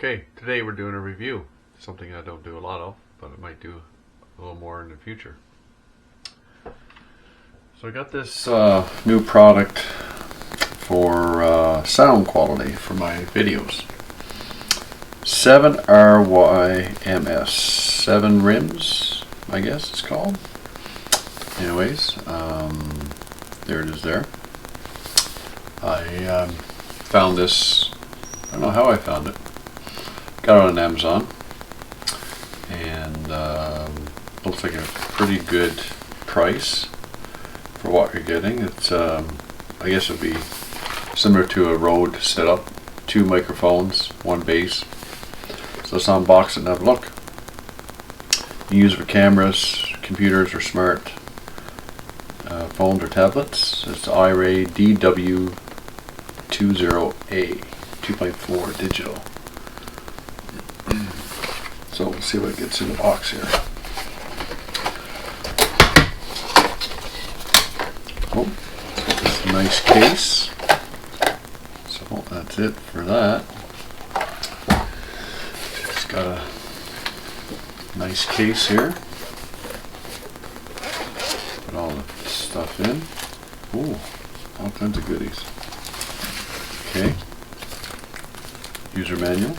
Okay, today we're doing a review. Something I don't do a lot of, but I might do a little more in the future. So I got this new product for sound quality for my videos. 7RYMS, 7 rims, I guess it's called. Anyways, there it is there. I found this, I don't know how I found it. Got it on Amazon, and looks like a pretty good price for what you're getting. It's I guess it would be similar to a Rode setup, 2 microphones, 1 bass. So let's unbox it and have a look. You use it for cameras, computers, or smart phones or tablets. It's the iRay DW20A 2.4 digital. So we'll see what gets in the box here. Oh, it's a nice case. So that's it for that. It's got a nice case here. Put all the stuff in. Ooh, all kinds of goodies. Okay. User manual.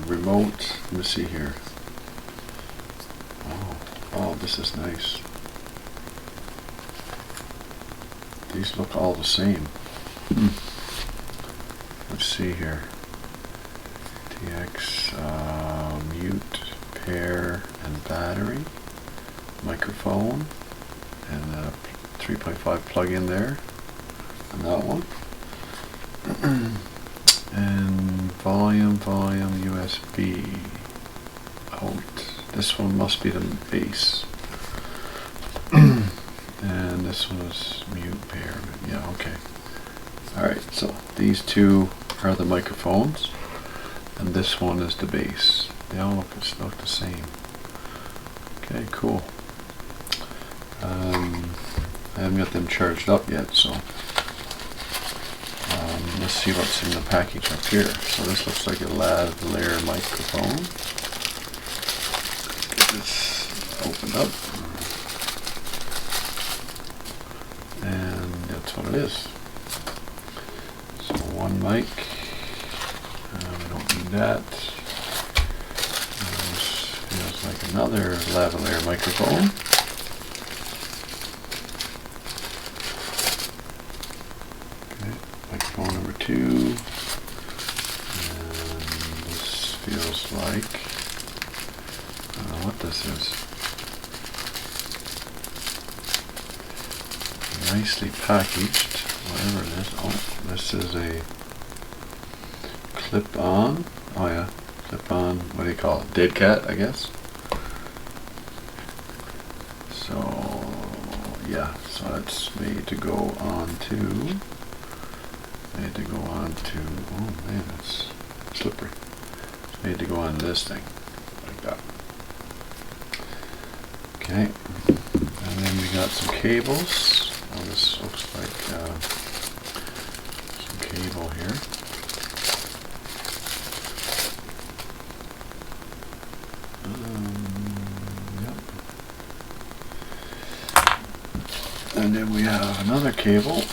Remote. Let me see here. Oh, this is nice. These look all the same. Let's see here. TX, mute, pair, and battery, microphone, and a 3.5 plug-in there, and that one. And volume, USB out. This one must be the bass. And this one is mute pair. Yeah, okay. Alright, so these two are the microphones, and this one is the bass. They all look the same. Okay, cool. I haven't got them charged up yet, so let's see what's in the package up here. So this looks like a lavalier microphone. Get this opened up. And that's what it is. So one mic. We don't need that. This feels like another lavalier microphone. Microphone number 2, and this feels like, I don't know what this is. Nicely packaged, whatever it is. Oh, this is a clip-on. Oh yeah, clip-on. What do you call it? Dead cat, I guess. So yeah, so it's made to go on to. Made to go on to, oh man, it's slippery. It's made to go on this thing, like that. Okay, and then we got some cables. Oh, this looks like some cable here. Yep. And then we have another cable.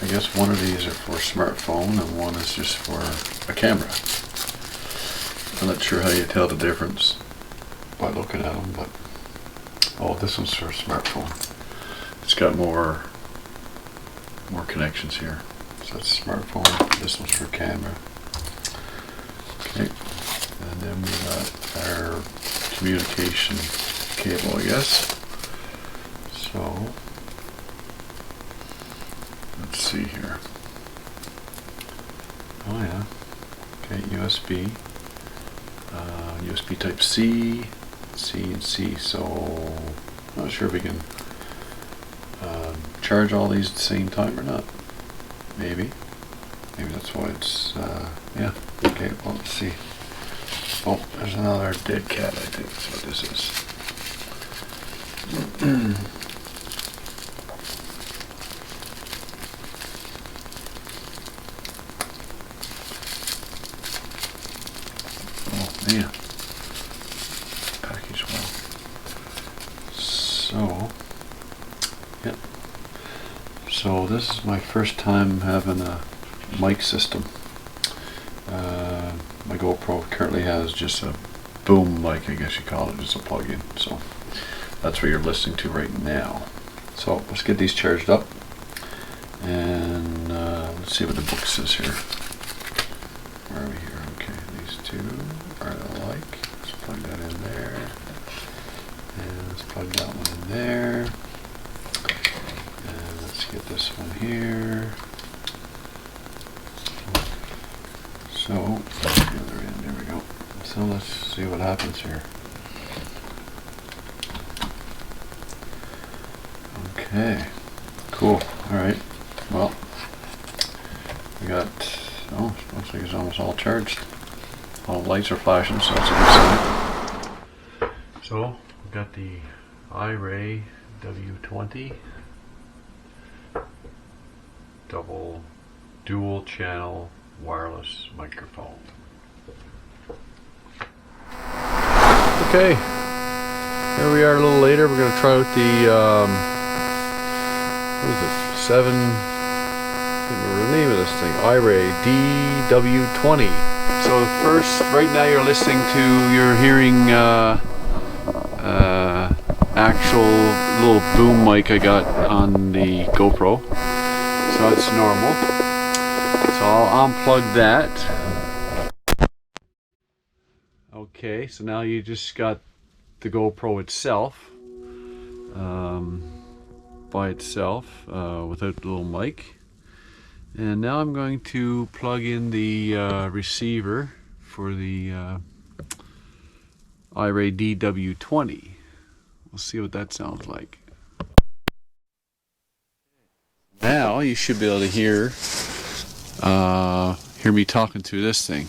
I guess one of these are for smartphone and one is just for a camera. I'm not sure how you tell the difference by looking at them, but oh, this one's for a smartphone. It's got more connections here. So that's smartphone. This one's for camera. Okay, and then we got our communication cable, I guess. So let's see here. Oh yeah. Okay, USB. USB type C, C and C. So I'm not sure if we can charge all these at the same time or not. Maybe. Maybe that's why it's yeah. Okay, well, let's see. Oh, there's another dead cat, I think that's what this is. So, yep. So this is my first time having a mic system. My GoPro currently has just a boom mic, I guess you call it, just a plug-in. So that's what you're listening to right now. So let's get these charged up, and let's see what the book says here. Where are we here? Okay, these two are alike. Let's plug that in there, and let's plug that one in there, and let's get this one here. So, the other end, there we go. So let's see what happens here. Okay, cool. Alright, well, we got, oh, looks like it's almost all charged. All the lights are flashing, so that's a good sign. So, we've got the iRay W20 dual channel wireless microphone. Okay, here we are a little later. We're going to try out the what is it? I can't remember the name of this thing. iRay DW20. So first, right now you're hearing actual little boom mic I got on the GoPro. So it's normal. So I'll unplug that. Okay, so now you just got the GoPro itself, by itself, without the little mic. And now I'm going to plug in the receiver for the iRay DW20. We'll see what that sounds like. Now you should be able to hear me talking through this thing.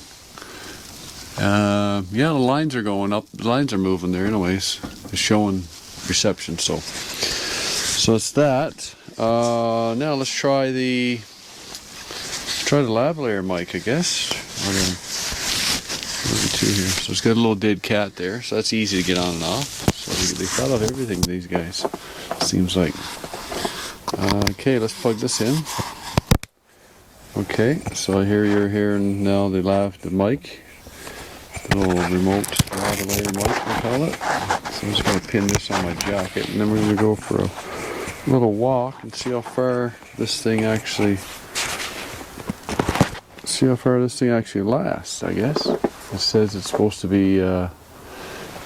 Yeah, the lines are going up. The lines are moving there anyways. It's showing reception, so it's that. Now let's try the lavalier mic, I guess. Two here. So it's got a little dead cat there, so that's easy to get on and off. So they thought of everything, these guys, seems like. Okay, let's plug this in. Okay, so here you're hearing now the mic. The little remote lavalier mic, we call it. So I'm just going to pin this on my jacket, and then we're going to go for a little walk and see how far this thing actually lasts, I guess. It says it's supposed to be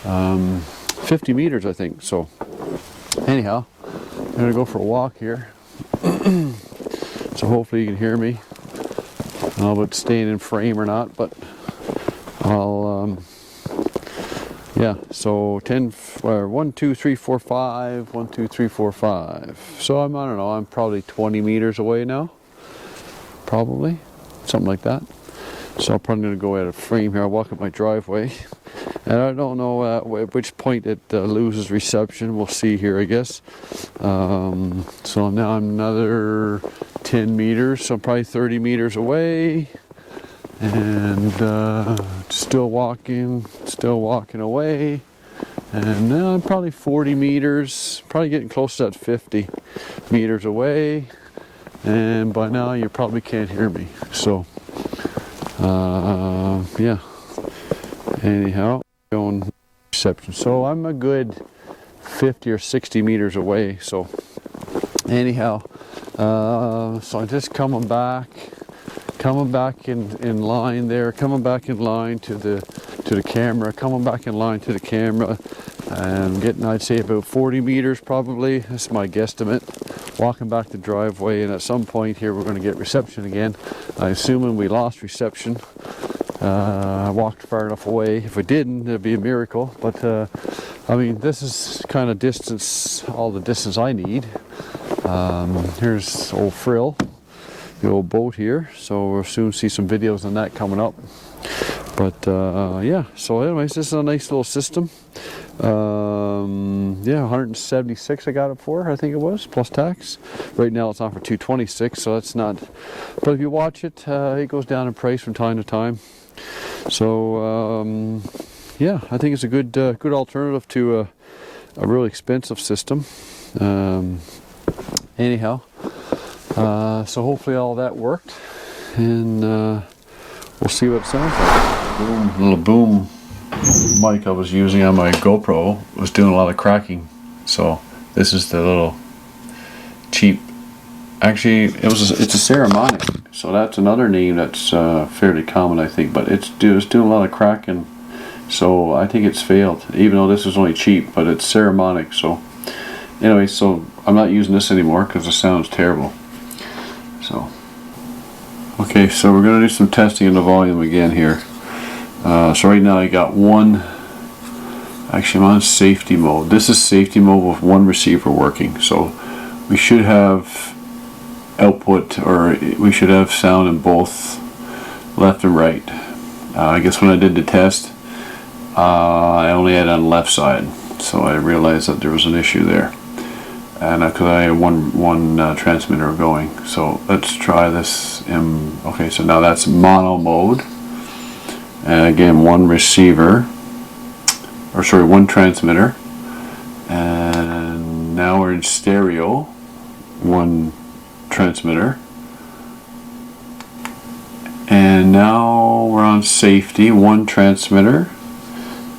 50 meters, I think. So anyhow, I'm going to go for a walk here. So hopefully you can hear me. I don't know about staying in frame or not, but I'll yeah, so 1 2 3 4 5 1 2 3 4 5. So I don't know, I'm probably 20 meters away now, probably something like that. So I'm probably going to go out of frame here. I'll walk up my driveway, and I don't know at which point it loses reception. We'll see here, I guess. So now I'm another 10 meters, so I'm probably 30 meters away, and still walking away, and now I'm probably 40 meters, probably getting close to that 50 meters away, and by now you probably can't hear me. So yeah, anyhow, going reception. So I'm a good 50 or 60 meters away. So anyhow, so I'm just coming back in line there, coming back in line to the camera, and getting, I'd say, about 40 meters probably. That's my guesstimate. Walking back the driveway, and at some point here we're going to get reception again. I'm assuming we lost reception. I walked far enough away. If we didn't, it'd be a miracle. But I mean, this is kind of distance, all the distance I need. Here's old Frill, the old boat here. So we'll soon see some videos on that coming up. But yeah, so anyways, this is a nice little system. Yeah, 176 I got it for, I think it was, plus tax. Right now it's on for 226, so that's not, but if you watch it, it goes down in price from time to time. So yeah, I think it's a good alternative to a really expensive system. Anyhow, so hopefully all that worked, and we'll see what it sounds like. Boom, little boom mic I was using on my GoPro was doing a lot of cracking, so this is the little cheap. Actually, it's a Ceramonic, so that's another name that's fairly common, I think. But it's doing a lot of cracking, so I think it's failed. Even though this is only cheap, but it's Ceramonic. So anyway, so I'm not using this anymore because the sound's terrible. So okay, so we're gonna do some testing in the volume again here. So right now I got one. Actually, I'm on safety mode. This is safety mode with one receiver working. So we should have output, or we should have sound in both left and right. I guess when I did the test, I only had it on the left side, so I realized that there was an issue there, and because I had one transmitter going. So let's try this. Okay, so now that's mono mode, and again one receiver, or sorry, one transmitter, and now we're in stereo, one transmitter, and now we're on safety, one transmitter.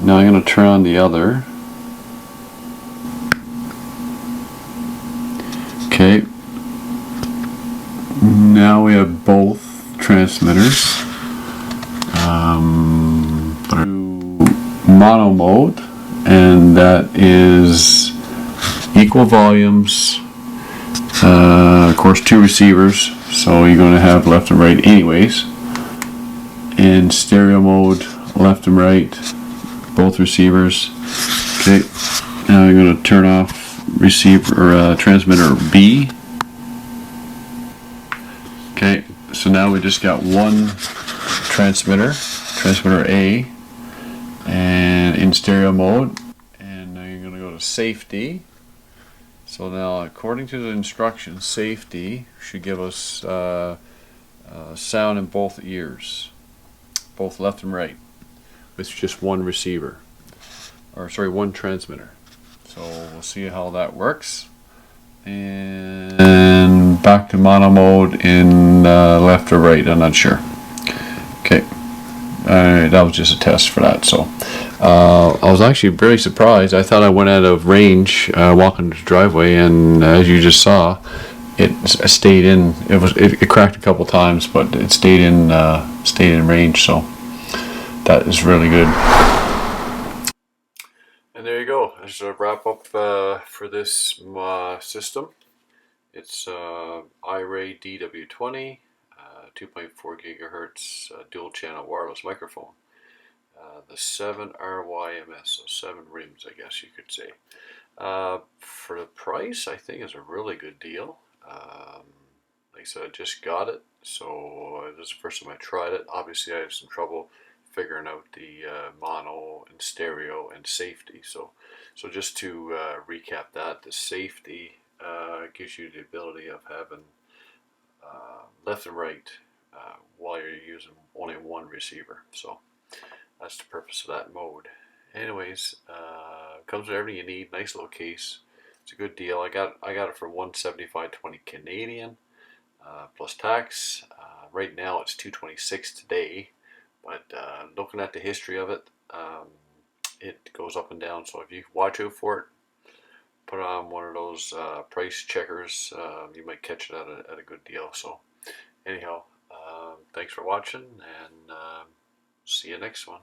Now I'm going to turn on the other. Okay, now we have both transmitters through mono mode, and that is equal volumes. Of course, two receivers, so you're going to have left and right anyways. In stereo mode, left and right, both receivers. Okay, now I'm going to turn off receiver or transmitter B. Okay, so now we just got one transmitter A, and in stereo mode, and now you're going to go to safety. So now, according to the instructions, safety should give us sound in both ears, both left and right, with just one receiver, or sorry, one transmitter. So we'll see how that works. And back to mono mode in left or right, I'm not sure. Okay, that was just a test for that. So I was actually very surprised. I thought I went out of range walking the driveway, and as you just saw, it stayed in. It cracked a couple times, but it stayed in range. So that is really good. And there you go. That's a wrap up for this system. It's iRay DW20, 2.4 gigahertz dual channel wireless microphone. The 7RYMS, so 7 rims, I guess you could say. For the price, I think is a really good deal. Like I said, I just got it, so this is the first time I tried it. Obviously, I had some trouble figuring out the mono and stereo and safety. So just to recap that, the safety gives you the ability of having left and right while you're using only one receiver. So that's the purpose of that mode. Anyways, comes with everything you need. Nice little case. It's a good deal. I got it for $175.20 Canadian plus tax. Right now it's $226 today, but looking at the history of it, it goes up and down. So if you watch out for it, put on one of those price checkers. You might catch it at a good deal. So anyhow, thanks for watching, and see you next one.